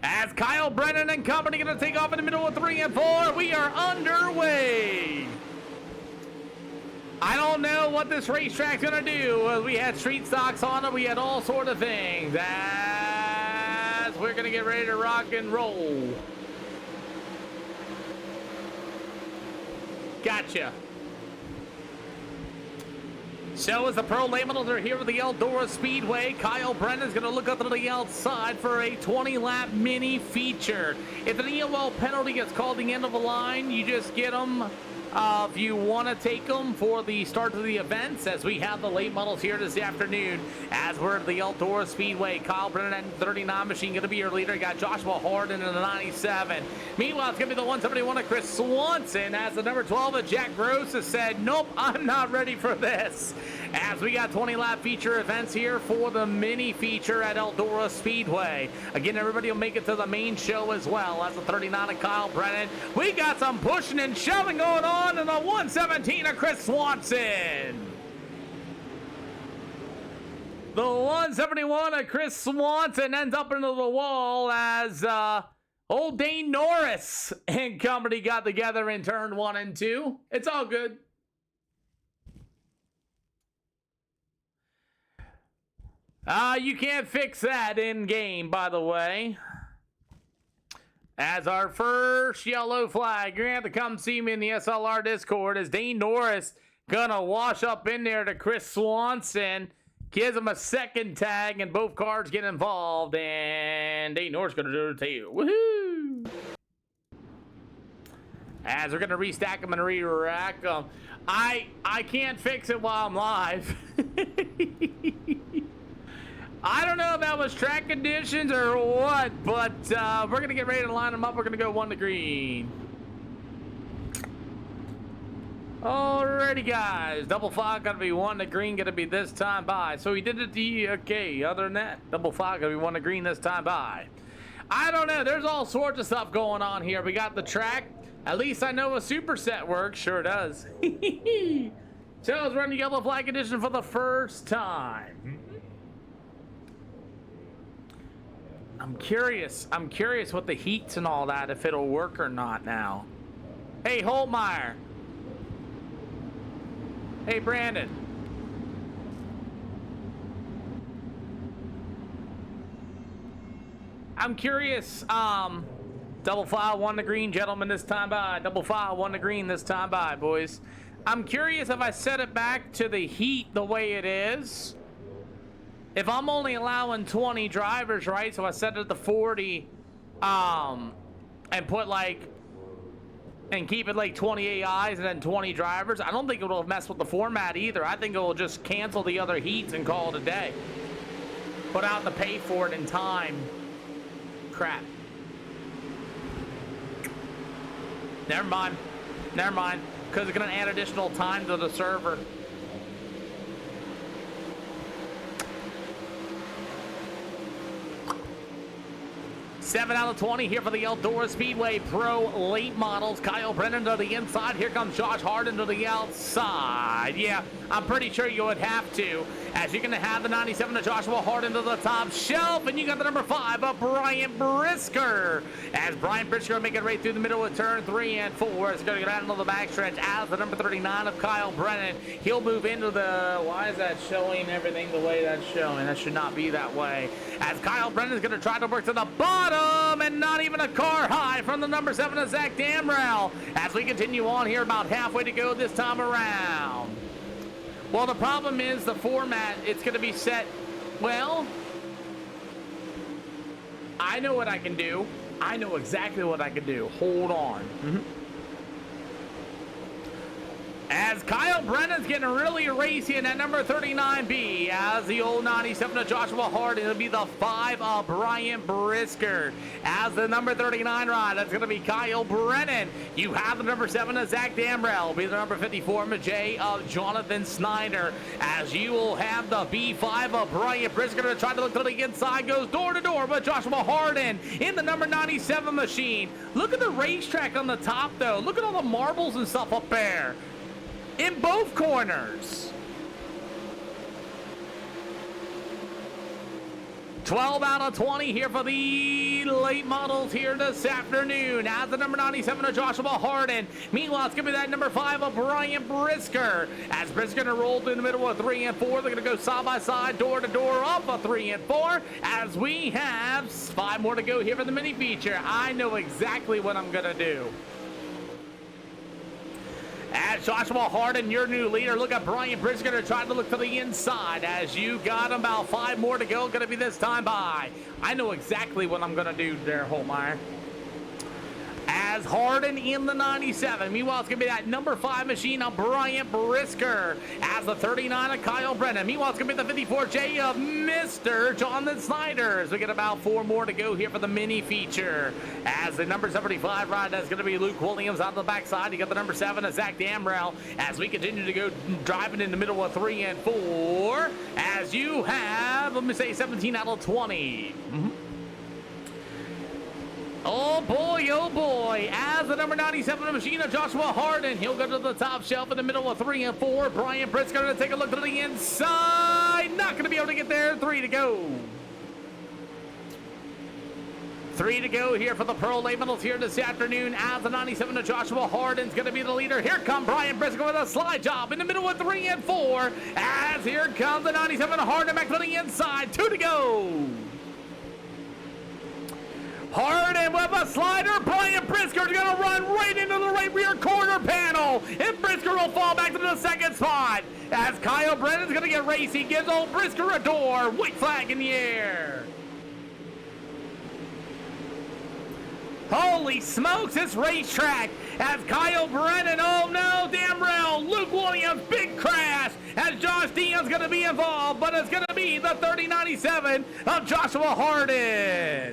As Kyle Brennan and company going to take off in the middle of 3 and 4, we are underway. I don't know what this racetrack's going to do. We had street stocks on it. We had all sort of things. As we're going to get ready to rock and roll. Gotcha. So as the pro late models are here with the Eldora Speedway, Kyle Brennan's going to look up to the outside for a 20-lap mini feature. If an EOL penalty gets called at the end of the line, you just get them. If you want to take them for the start of the events, as we have the late models here this afternoon, as we're at the Eldora Speedway, Kyle Brennan and 39 machine going to be your leader. Got Joshua Harden in the 97. Meanwhile, it's going to be the 171 of Chris Swanson, as the number 12 of Jack Gross has said, nope, I'm not ready for this. As we got 20-lap feature events here for the mini feature at Eldora Speedway. Again, everybody will make it to the main show as well. As the 39 of Kyle Brennan, we got some pushing and shoving going on in the 117 of Chris Swanson. The 171 of Chris Swanson ends up into the wall as old Dane Norris and company got together in turn 1 and 2. It's all good. You can't fix that in game, by the way. As our first yellow flag, you're going to have to come see me in the SLR Discord, as Dane Norris gonna wash up in there to Chris Swanson, gives him a second tag, and both cars get involved, and Dane Norris gonna do it to you. Woohoo! As we're gonna restack them and re-rack them. I can't fix it while I'm live. I don't know if that was track conditions or what, but we're going to get ready to line them up. We're going to go 1 to green. Alrighty, guys. Double five going to be 1 to green, going to be this time by. So he did it okay. Other than that, double five going to be 1 to green this time by. I don't know. There's all sorts of stuff going on here. We got the track. At least I know a superset works. Sure does. So it's running yellow flag condition for the first time. I'm curious what the heats and all that, if it'll work or not now. Hey, Holtmeyer. Hey, Brandon. I'm curious, double file 1 to green, gentlemen, this time by. Double file 1 to green this time by, boys. I'm curious if I set it back to the heat the way it is. If I'm only allowing 20 drivers, right? So I set it to 40, and put and keep it like 20 AIs and then 20 drivers. I don't think it'll mess with the format either. I think it'll just cancel the other heats and call it a day. Put out the pay for it in time. Crap. Never mind. Because it's gonna add additional time to the server. 7 out of 20 here for the Eldora Speedway Pro late models. Kyle Brennan to the inside. Here comes Josh Harden to the outside. Yeah, I'm pretty sure you would have to, as you're going to have the 97 of Joshua Harden to the top shelf, and you got the number 5 of Brian Brisker. As Brian Brisker will make it right through the middle of turn 3 and 4. It's going to go down into the backstretch as the number 39 of Kyle Brennan. He'll move into the... Why is that showing everything the way that's showing? That should not be that way. As Kyle Brennan is going to try to work to the bottom, and not even a car high from the number 7 of Zach Damrell. As we continue on here, about halfway to go this time around. Well, the problem is the format, it's going to be set, well, I know what I can do. I know exactly what I can do. Hold on. As Kyle Brennan's getting really racy in that number 39B, as the old 97 of Joshua Harden, it'll be the 5 of Brian Brisker. As the number 39 ride, that's going to be Kyle Brennan. You have the number 7 of Zach Damrell, will be the number 54 Majay of Jonathan Snyder. As you will have the B5 of Brian Brisker to try to look to the inside, goes door to door with Joshua Harden in the number 97 machine. Look at the racetrack on the top, though. Look at all the marbles and stuff up there. In both corners. 12 out of 20 here for the the late models here this afternoon. As the number 97 of Joshua Harden. Meanwhile, it's going to be that number 5 of Brian Brisker. As Brisker going to roll in the middle of 3 and 4, they're going to go side by side, door to door, off of 3 and 4. As we have 5 more to go here for the mini feature. I know exactly what I'm going to do. As Joshua Harden, your new leader, look at Brian Brisker trying to look to the inside. As you got about 5 more to go, going to be this time by. I know exactly what I'm going to do there, Holmeyer. As Harden in the 97. Meanwhile, it's going to be that number 5 machine of Brian Brisker. As the 39 of Kyle Brennan. Meanwhile, it's going to be the 54J of Mr. Jonathan Snyder. As we get about 4 more to go here for the mini feature. As the number 75 ride, that's going to be Luke Williams on the backside. You got the number 7 of Zach Damrell. As we continue to go driving in the middle of 3 and 4. As you have, let me say 17 out of 20. Oh boy, as the number 97 machine of Joshua Harden, he'll go to the top shelf in the middle of 3 and 4. Brian Brisker going to take a look to the inside. Not going to be able to get there. 3 to go. 3 to go here for the Pro Late Models here this afternoon. As the 97 of Joshua Harden's going to be the leader. Here comes Brian Brisker with a slide job in the middle of 3 and 4. As here comes the 97 of Harden back to the inside. 2 to go. Harden with a slider. Brian Brisker is going to run right into the right rear corner panel. And Brisker will fall back to the second spot. As Kyle Brennan's going to get racy. Gives old Brisker a door. White flag in the air. Holy smokes, this racetrack. As Kyle Brennan, oh no, Damrell, Luke Williams, big crash. As Josh Dean's going to be involved. But it's going to be the 3097 of Joshua Harden.